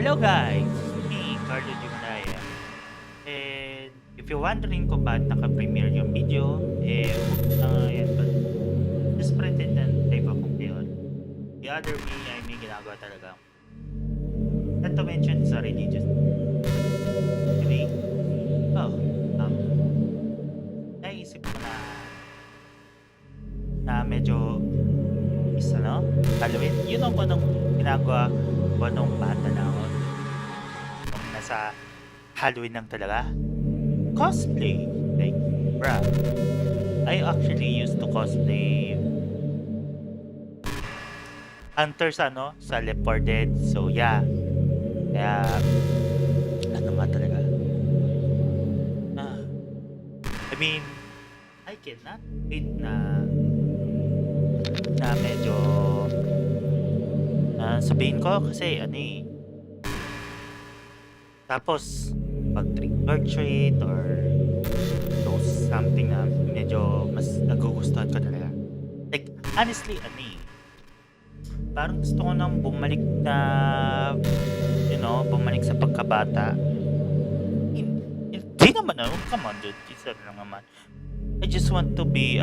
Hello guys, me, Carlo Dimanaya. And if you're wondering kung bakit naka-premiere yung video, huwag mo na yan just pretend na live akong ngayon. The other me ay may ginagawa talaga. Not to mention sa religious. Anyway, oh, um, naisip ko na medyo Halloween. Yun ang anong ginagawa ko nung bata na ako. Nung nasa Halloween lang talaga. Cosplay. Like, bruh. I actually used to cosplay Hunter sa Left 4 Dead. So, yeah. Kaya, ano nga talaga. Ah, I mean, I cannot wait na medyo sabihin ko kasi tapos pag trick or treat or those something na medyo mas nagugustuhan ko talaga. Like, honestly, parang gusto ko nang bumalik bumalik sa pagkabata. Hindi naman, come on, dude. Isa lang naman. I just want to be,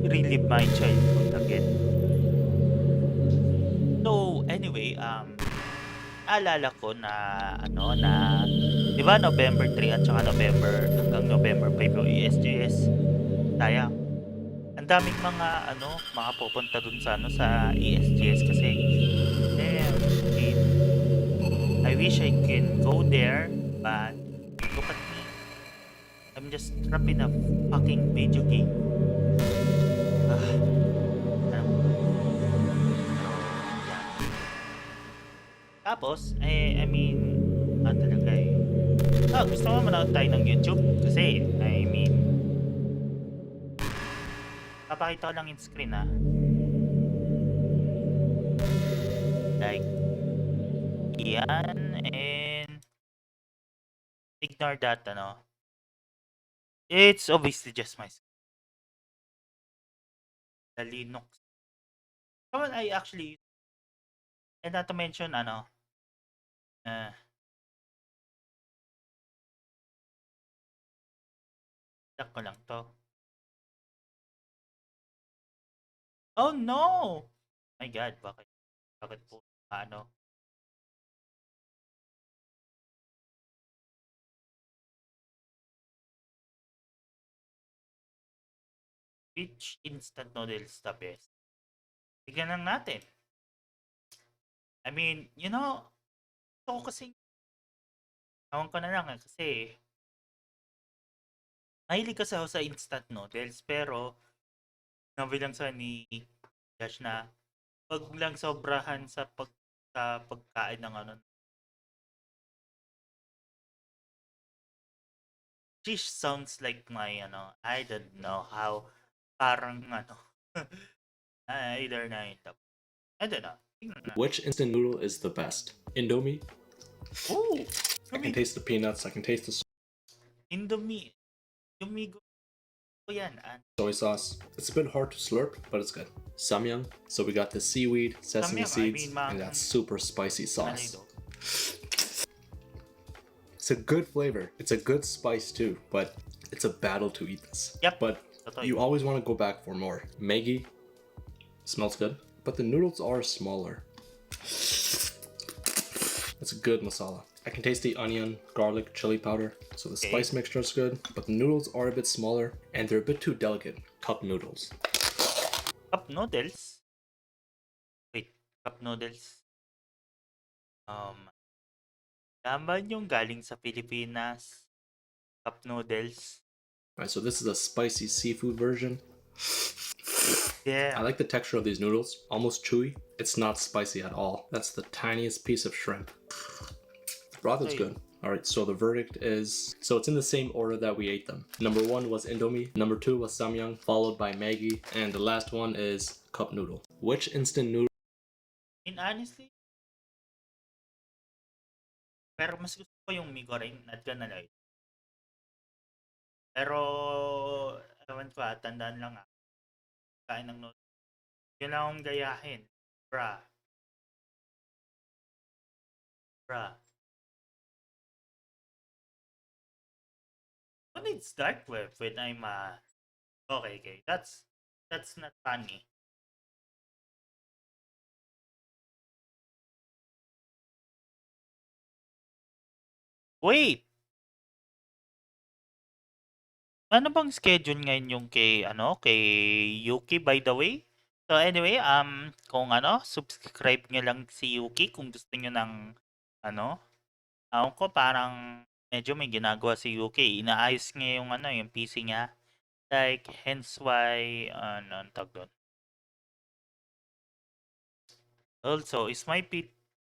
relive my childhood again. So, anyway, alala ko di ba November 3 at saka hanggang November 5 yung ESGS. Sayang. Ang daming mga pupunta dun sa ESGS kasi damn, shit. I wish I can go there, but look at me. I'm just trapped in a fucking video game. Ano? Yeah. Tapos, talaga gusto mo manood tayo ng YouTube? Kasi, papakita ko lang yung screen like, yan, and ignore that, It's obviously just my the Linux. Someone I actually, and not to mention, lock ko lang to. Oh no! My God, bakit po, which instant noodles the best? Tignan lang natin. Gusto ko kasi, ewan ko na lang kasi, mahilig kasi ako sa instant noodles, pero, nabilang sa ni Josh na, wag lang sobrahan sa pagkain ng Fish sounds like my, I don't know how, parang, either na yun. I don't know. Which instant noodle is the best? Indomie? Oh! I can taste the peanuts, I can taste the Indomie. Indomie ko yan. soy sauce. It's a bit hard to slurp, but it's good. Samyang. So we got the seaweed, sesame seeds, and that super spicy sauce. It's a good flavor. It's a good spice too, but it's a battle to eat this. Yep. But you always want to go back for more. Maggi smells good, but the noodles are smaller. It's a good masala. I can taste the onion, garlic, chili powder, so the spice mixture is good, but the noodles are a bit smaller and they're a bit too delicate. Cup noodles. Cup noodles? Wait, cup noodles? Naman yung galing sa Pilipinas. Cup noodles. Alright, so this is a spicy seafood version. Yeah. I like the texture of these noodles, almost chewy. It's not spicy at all. That's the tiniest piece of shrimp. Broth is good. Alright, so the verdict is, so it's in the same order that we ate them. Number 1 was Indomie, number 2 was Samyang, followed by Maggi, and the last one is cup noodle. Which instant noodle? Honestly, pero mas gusto ko yung Migoreng at Ganaloy. Pero, ewan ko tandaan lang kain ng noodles. Yun lang akong gayahin. Bruh. Bruh. What is dark web when I'm okay, okay. That's not funny. Wait, ano bang schedule ngayon yung kay Yuki by the way? So anyway, kung subscribe nyo lang si Yuki kung gusto nyo ng ano, ako ko parang medyo may ginagawa si Yuki. Inaayos niya yung yung PC niya. Like hence why ang tawag doon. Also, is my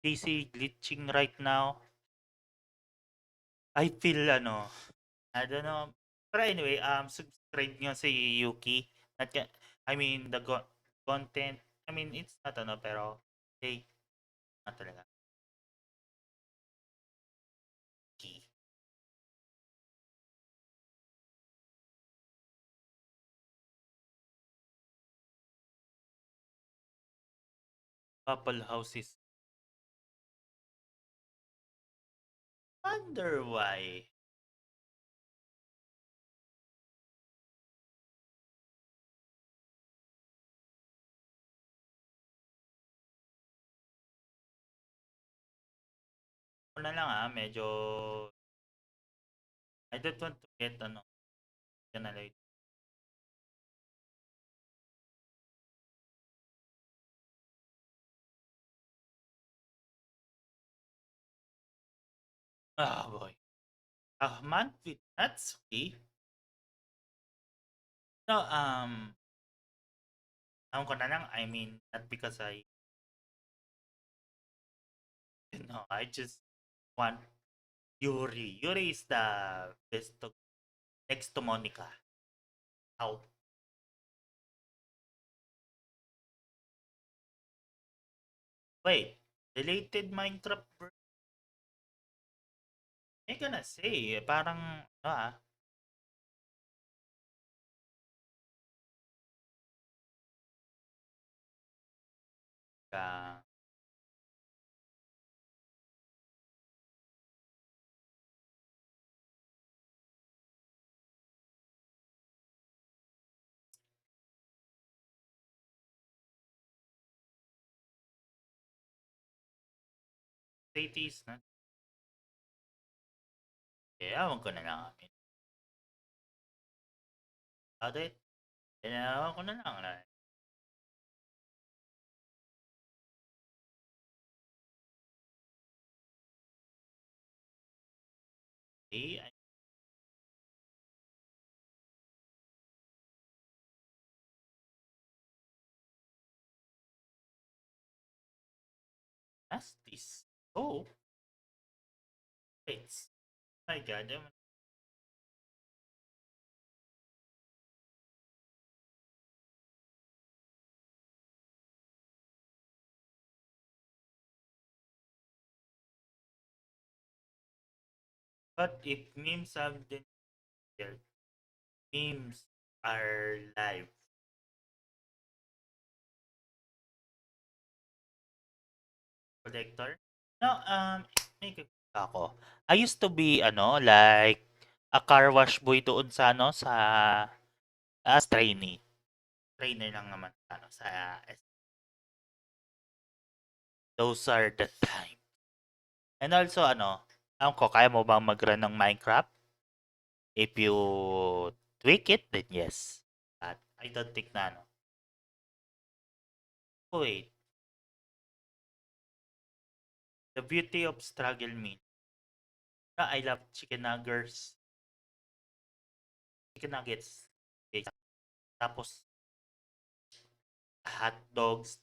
PC glitching right now? I feel I don't know. But anyway, subscribe nyo si Yuki. At, I mean, the content, I mean, it's not pero, hey, not talaga. Yuki. Couple houses. Wonder why. Una lang medyo, I don't want to get, penalized. Ah, boy. A month with that's okay. No, ewan ko na lang, I mean, not because I just want Yuri. Yuri is the best next to Monica. Out. Wait, deleted Minecraft I gonna say, parang, ka, cities na, ewan ko na lang. Audit, ewan ko na lang. Eh, that's this. Oh, wait. My God, but if memes have been there, memes are live. Collector? No, may ako. I used to be, like, a car wash boy doon sa, as trainee. Trainer lang naman, sa, those are the time. And also, alam ko, kaya mo bang mag-run ng Minecraft? If you tweak it, then yes. But I don't think na, Wait, the beauty of struggle mean. I love chicken nuggets. Chicken nuggets. Okay. Tapos, hot dogs,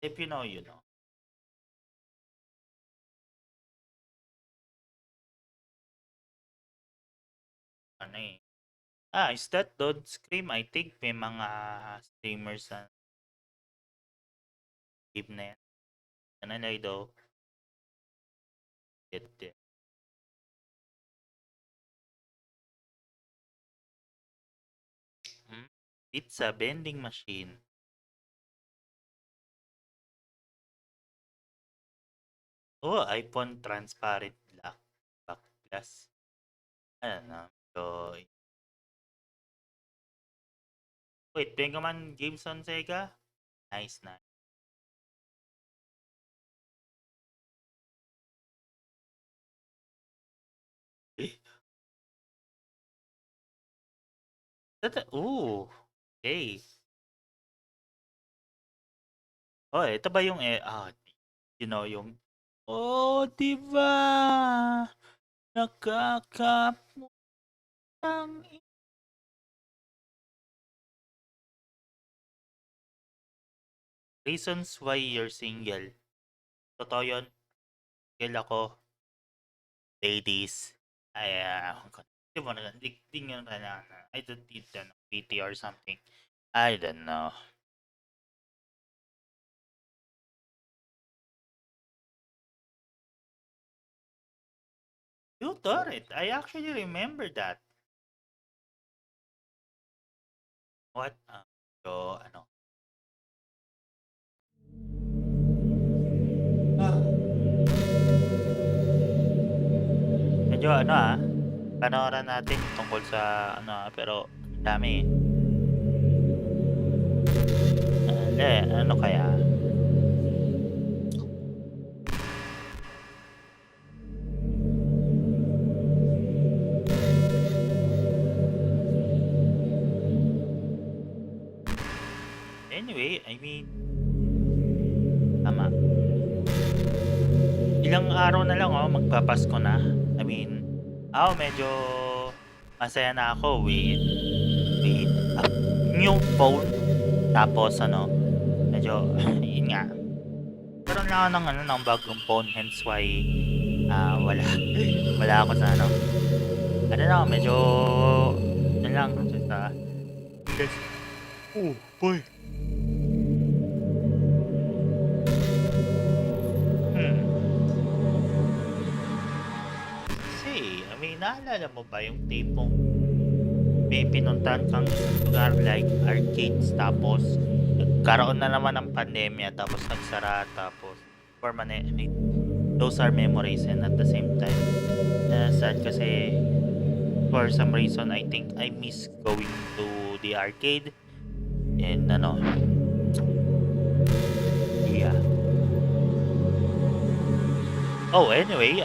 if you know, you know. Ano is that Don't Scream? I think may mga streamers na game na yan. Ano na daw? It. Hmm? Pizza vending machine. Oh, iPhone transparent black back glass. Ano, so wait, Mega Man games on Sega? Nice na. Eh, ooh, okay. Oh, ito ba yung you know, yung oh, 'di ba? Nakakaputang reasons why you're single. Totoo yun, single ako, ladies. Ay, di mo na, di nga na, I don't need PT or something. I don't know. You taught it. I actually remember that. What? So, ano? Ah, medyo panoorin natin tungkol sa pero ang dami eh. Hindi, ano kaya? Anyway, I mean, tama. Ilang araw na lang magpapasko na. I mean, medyo masaya na ako with a new phone. Tapos medyo yun nga. Karoon na ako ng bagong phone, hence why wala wala ako sa ano lang, medyo ano lang sa yes. Oh boy. Kasi, I mean, naalala mo ba yung tipong may pinuntahan kang isang lugar like arcades, tapos nagkaroon na naman ng pandemya, tapos nagsara, tapos permanent. I mean, those are memories, and at the same time sad kasi for some reason I think I miss going to the arcade and yeah. Oh, anyway,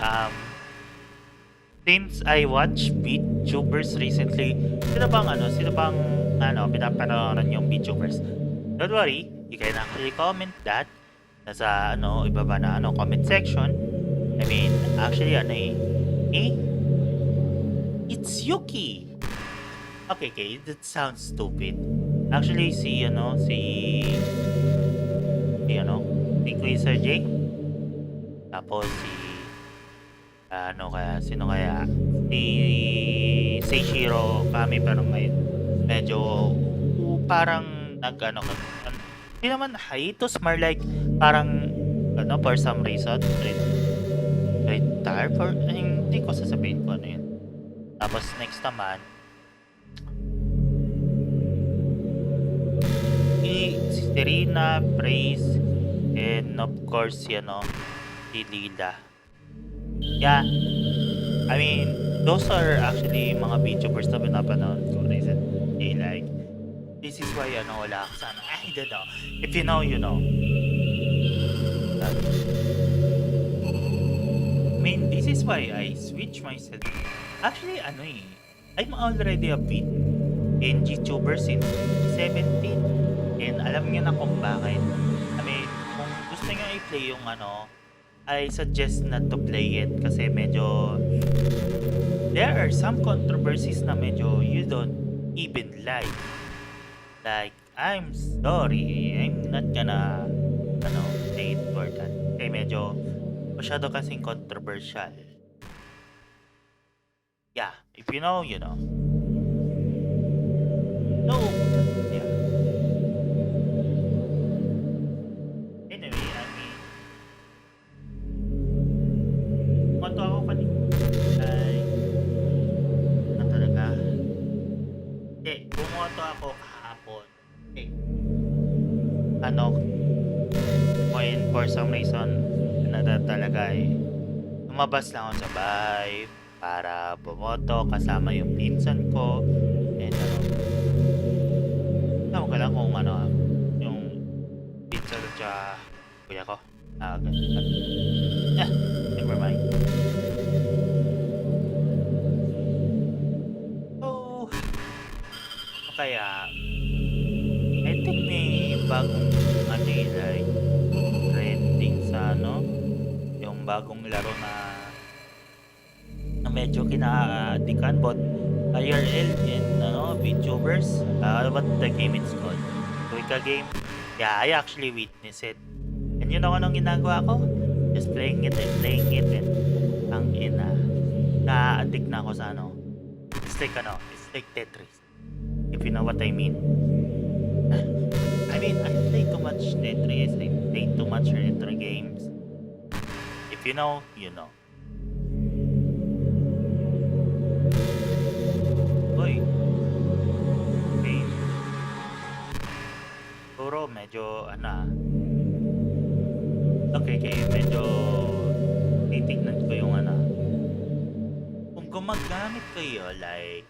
since I watch VTubers recently, sino bang pinapanood yung VTubers? Don't worry, you can actually comment that nasa ibaba na comment section. I mean, actually it's Yuki. Okay, that sounds stupid. Actually si Kuya J. Tapos sino kaya? Si Seishiro Kami, pero ngayon medyo parang hindi naman hiatus, more like parang for some reason retire for hindi ko sasabihin ko ano yun. Tapos next naman si Serena, Praise, and of course si Lila. Yeah, I mean, those are actually mga VTubers na pinapanood ko recently. Like, this is why wala ako sa I don't know. If you know, you know. I mean, this is why I switch myself. Actually, I'm already a in VTuber since 17. And alam niyo na kung bakit. I mean, kung gusto niyo i-play yung I suggest not to play it kasi medyo there are some controversies na medyo you don't even like. Like, I'm sorry, I'm not gonna play it for that. Kasi medyo masyado kasing controversial. Yeah, if you know, you know. So, yeah. Anyway, I mean, bumoto ako kanina. Ay, talaga. Hindi, bumoto ako kahapon. Okay. When for some reason, not na talaga eh. Lumabas lang ako sa bahay para bumoto kasama yung pinsan ko. And ano, tama ko lang kung ano, yung pinsan at saka kuya ko. Never mind. So, kaya, I think may bagong ano like trending sa ano, yung bagong laro na medyo kinaadikan both IRL and ano, VTubers. What the game it's called? Wika game. Yeah, I actually witnessed it. And you know anong ginagawa ko? Just playing it and ang ina. Na-addict na ako sa ano. It's like Tetris. If you know what I mean. I mean, I play too much Tetris. I play too much retro games. If you know, you know. Uy. Okay. Puro medyo Okay, medyo titignan ko yung kung gumagamit kayo like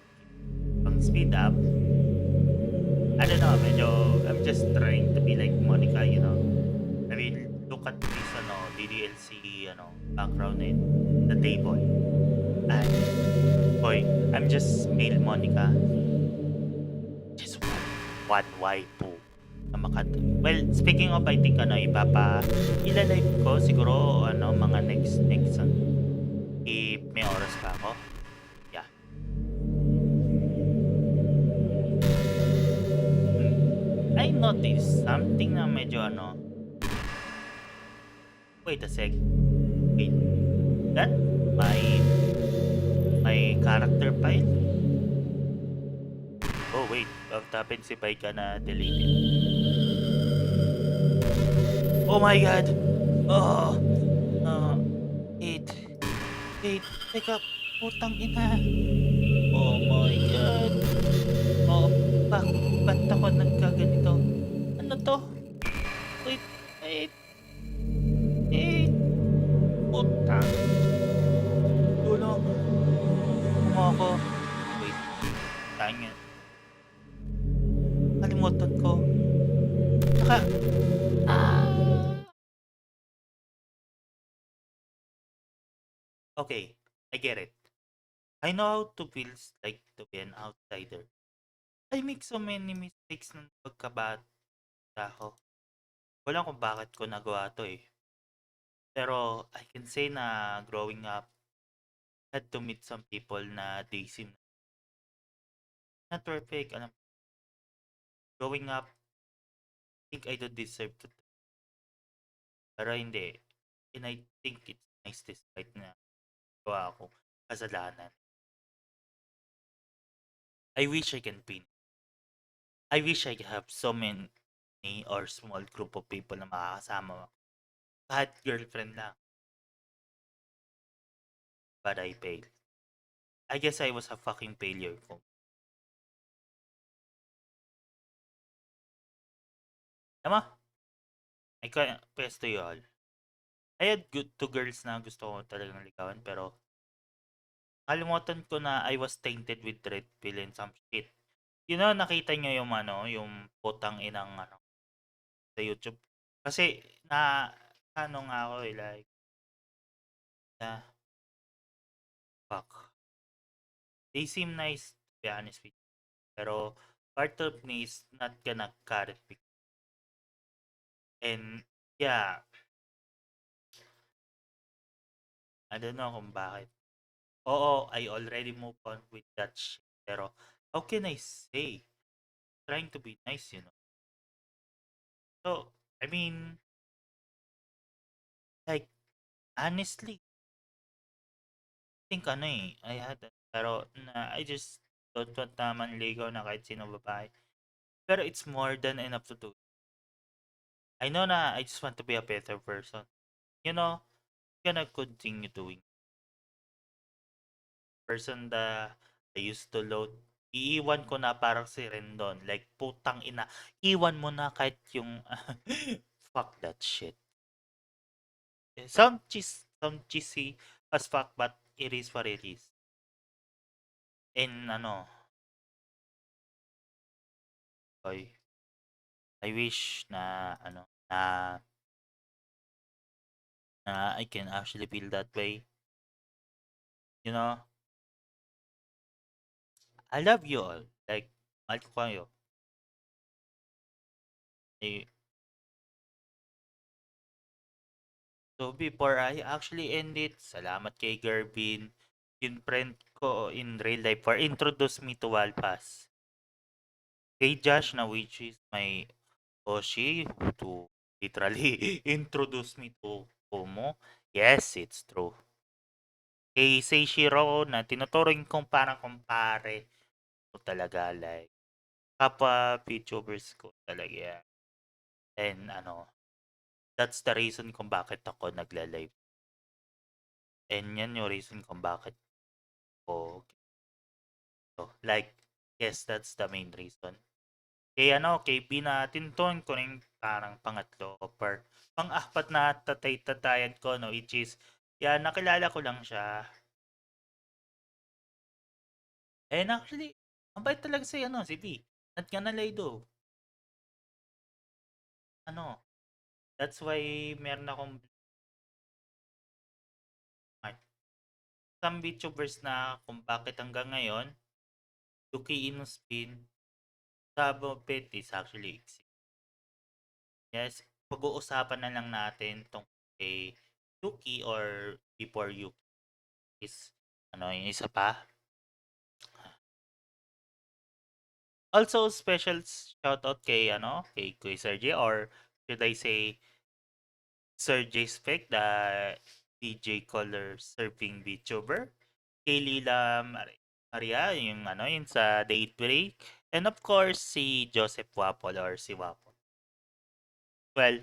pang speed up. I don't know, medyo I'm just trying to be like Monica, you know. I mean, look at this DDLC background in the table. And boy, I'm just male Monica. Just one waifu na well, speaking of, I think ilalive ko siguro mga next if may oras pa ako. Yeah. I noticed something na medyo wait a sec. Wait. That my character file? Oh wait, tapin si Baika na deleted. Oh my god! Oh! Teka, putang ina! Oh my god! Oh, ba't ako nagkaganito? Ano to? Wait, putang! Tulong! Mo ako! Wait, tanya. Kalimutan ko. Okay, I get it. I know how to feels like to be an outsider. I make so many mistakes nung pagkabata ko. Wala kung bakit ko nagawa to eh. Pero I can say na growing up, I had to meet some people na they seem not perfect. Growing up, I think I don't deserve to. Pero hindi. And I think it's nice despite na gawa ako kasalanan. I wish I can pin. I wish I have so many or small group of people na makakasama. Kahit girlfriend lang. But I failed. I guess I was a fucking failure ko. Tama? I confess to you all. I had two girls na gusto ko talagang ligawan pero kalimutan ko na I was tainted with red pill and some shit. You know, nakita nyo yung putang inang sa YouTube. Kasi nga ako like fuck. They seem nice to be honest with you. Pero part of me is not gonna cut it. And yeah, I don't know kung bakit. Oo, I already moved on with that shit. Pero how can I say? Trying to be nice, you know. So, I mean, like, honestly, I think I had that. Pero I just don't want na manligaw na kahit sino babae. Pero it's more than enough to do. I know na I just want to be a better person. You know, gonna continue doing. Person that I used to load, iiwan ko na parang si Rendon. Like, putang ina, iwan mo na kahit yung fuck that shit. sound cheesy as fuck, but it is what it is. And ano, oy, I wish na ano, na I can actually feel that way. You know, I love you all. Like, mahal ko kayo. Eh, So before I actually end it, salamat kay Gervin, yung friend ko in real life for introduce me to Walpas. Kay Josh na which is my Oshi to literally introduce me to Kumo. Yes, it's true. Kay Seishiro na tinuturing kong parang kumpare ko talaga like kapwa VTubers ko talaga. And ano, that's the reason kung bakit ako nagla-live. And yan yung reason kung bakit ko like, yes, that's the main reason. Kaya ano, kay binatinton ko rin parang pangatlo or pang-apat na tatay-tatayan ko, no, which is, yan, nakilala ko lang siya. And actually, ang bait talaga si, ano, si V. Not gonna lie though. Ano, that's why meron akong some VTubers na kung bakit hanggang ngayon, Yuki Inuspin, Sabo Pet is actually exist. Yes, pag-uusapan na lang natin tong kay Yuki or before Yuki is ano yung isa pa. Also special shout out kay ano kay Kuya Sergey or should I say Sergey Spec, the DJ Color Surfing VTuber. Kay Lila Maria yung ano yung sa date break. And of course si Joseph Wapol or si Wapol. Well,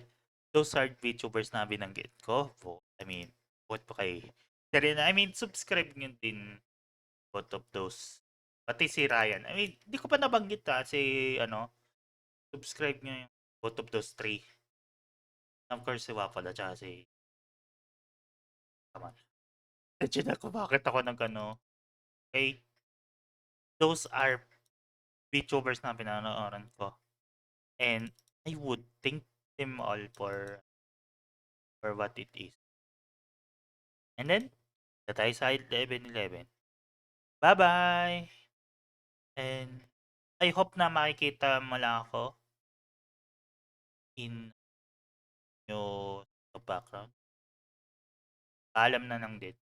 those are VTubers na binanggit ko. I mean, what pa kay I mean, subscribe nyo din both of those. Pati si Ryan. I mean, di ko pa nabanggit kasi ano, subscribe nyo yung both of those three. Of course, si Waffle at saka si come on. Legend ako, bakit ako nag ano. Okay, those are VTubers na pinanooran ko. And I would thank them all for what it is. And then, na tayo sa 11-11. Bye-bye! And I hope na makikita mo lang ako in yung background. Paalam na lang din.